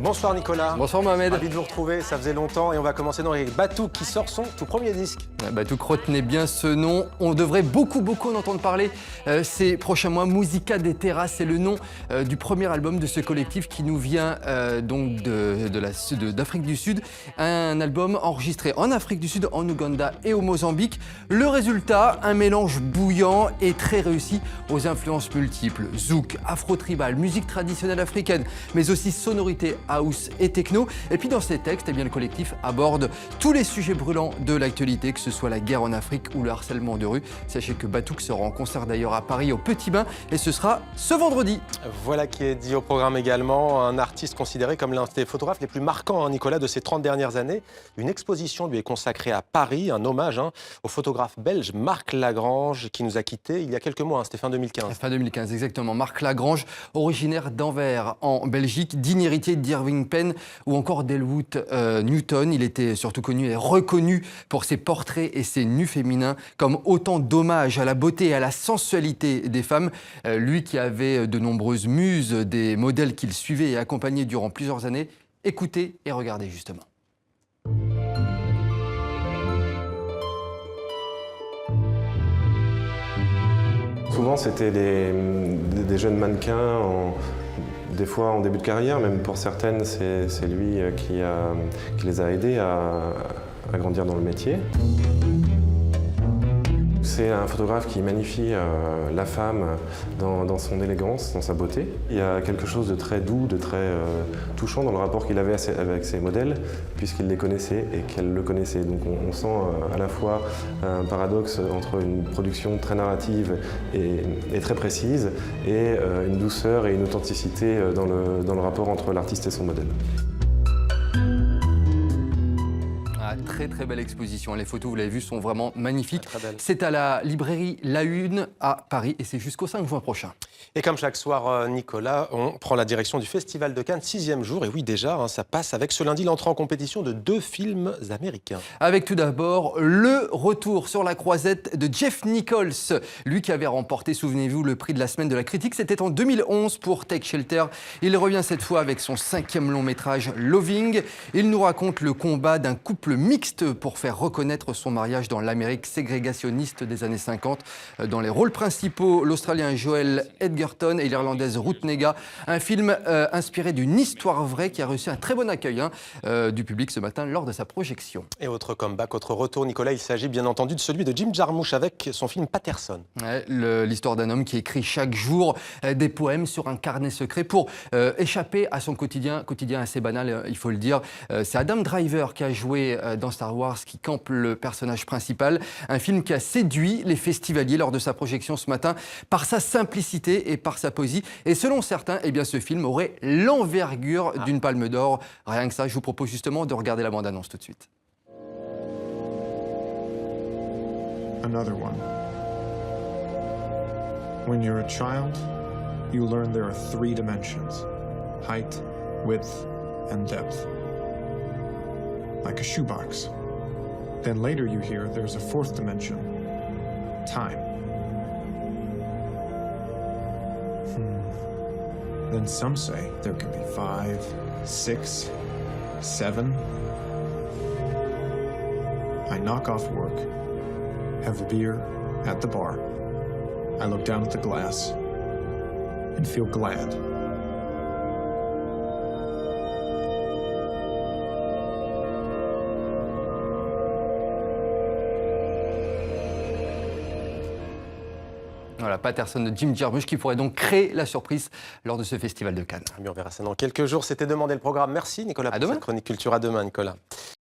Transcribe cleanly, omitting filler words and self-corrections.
Bonsoir Nicolas. Bonsoir Mohamed. Ravi de vous retrouver, ça faisait longtemps et on va commencer donc avec Batouk qui sort son tout premier disque. Batouk, retenez bien ce nom, on devrait beaucoup en entendre parler ces prochains mois. Musica des Terras, c'est le nom du premier album de ce collectif qui nous vient donc d'Afrique du Sud. Un album enregistré en Afrique du Sud, en Ouganda et au Mozambique. Le résultat, un mélange bouillant et très réussi aux influences multiples. Zouk, afro-tribal, musique traditionnelle africaine, mais aussi sonorité house et techno. Et puis dans ces textes, eh bien, le collectif aborde tous les sujets brûlants de l'actualité, que ce soit la guerre en Afrique ou le harcèlement de rue. Sachez que Batouk sera en concert d'ailleurs à Paris au Petit Bain et ce sera ce vendredi. Voilà qui est dit au programme également, un artiste considéré comme l'un des photographes les plus marquants, Nicolas, de ces 30 dernières années. Une exposition lui est consacrée à Paris, un hommage au photographe belge Marc Lagrange qui nous a quittés il y a quelques mois, c'était fin 2015. Fin 2015, exactement. Marc Lagrange, originaire d'Anvers en Belgique, digne héritier d'Irving Penn ou encore d'Helmut Newton. Il était surtout connu et reconnu pour ses portraits et ses nus féminins comme autant d'hommages à la beauté et à la sensualité des femmes. Lui qui avait de nombreuses muses, des modèles qu'il suivait et accompagnait durant plusieurs années. Écoutez et regardez justement. Souvent, c'était des jeunes mannequins, des fois en début de carrière, même pour certaines, c'est lui qui les a aidés à grandir dans le métier. C'est un photographe qui magnifie la femme dans son élégance, dans sa beauté. Il y a quelque chose de très doux, de très touchant dans le rapport qu'il avait avec ses modèles, puisqu'il les connaissait et qu'elle le connaissait. Donc on sent à la fois un paradoxe entre une production très narrative et très précise, et une douceur et une authenticité dans le rapport entre l'artiste et son modèle. Très belle exposition. Les photos, vous l'avez vu, sont vraiment magnifiques. C'est à la librairie La Une à Paris et c'est jusqu'au 5 juin prochain. Et comme chaque soir, Nicolas, on prend la direction du Festival de Cannes, 6e jour. Et oui, déjà, ça passe avec ce lundi l'entrée en compétition de 2 films américains. Avec tout d'abord le retour sur la croisette de Jeff Nichols. Lui qui avait remporté, souvenez-vous, le prix de la semaine de la critique. C'était en 2011 pour Take Shelter. Il revient cette fois avec son 5e long métrage, Loving. Il nous raconte le combat d'un couple mixte pour faire reconnaître son mariage dans l'Amérique ségrégationniste des années 50. Dans les rôles principaux, l'Australien Joel Edgerton et l'Irlandaise Ruth Negga. Un film inspiré d'une histoire vraie qui a reçu un très bon accueil du public ce matin lors de sa projection. Et autre comeback, autre retour, Nicolas, il s'agit bien entendu de celui de Jim Jarmusch avec son film Patterson. Ouais, l'histoire d'un homme qui écrit chaque jour des poèmes sur un carnet secret pour échapper à son quotidien assez banal, il faut le dire. C'est Adam Driver qui a joué dans Star Wars, qui campe le personnage principal. Un film qui a séduit les festivaliers lors de sa projection ce matin par sa simplicité et par sa poésie. Et selon certains, eh bien, ce film aurait l'envergure d'une palme d'or. Rien que ça, je vous propose justement de regarder la bande-annonce tout de suite. Another one. When you're a child, you learn there are 3 dimensions: height, width, and depth. Like a shoebox. Then later you hear there's a 4th dimension: time. Then some say there can be 5, 6, 7. I knock off work, have a beer at the bar. I look down at the glass and feel glad. Voilà, Patterson de Jim Jarmusch qui pourrait donc créer la surprise lors de ce festival de Cannes. On verra ça dans quelques jours. C'était Demander le programme. Merci Nicolas pour cette chronique culture. À demain Nicolas.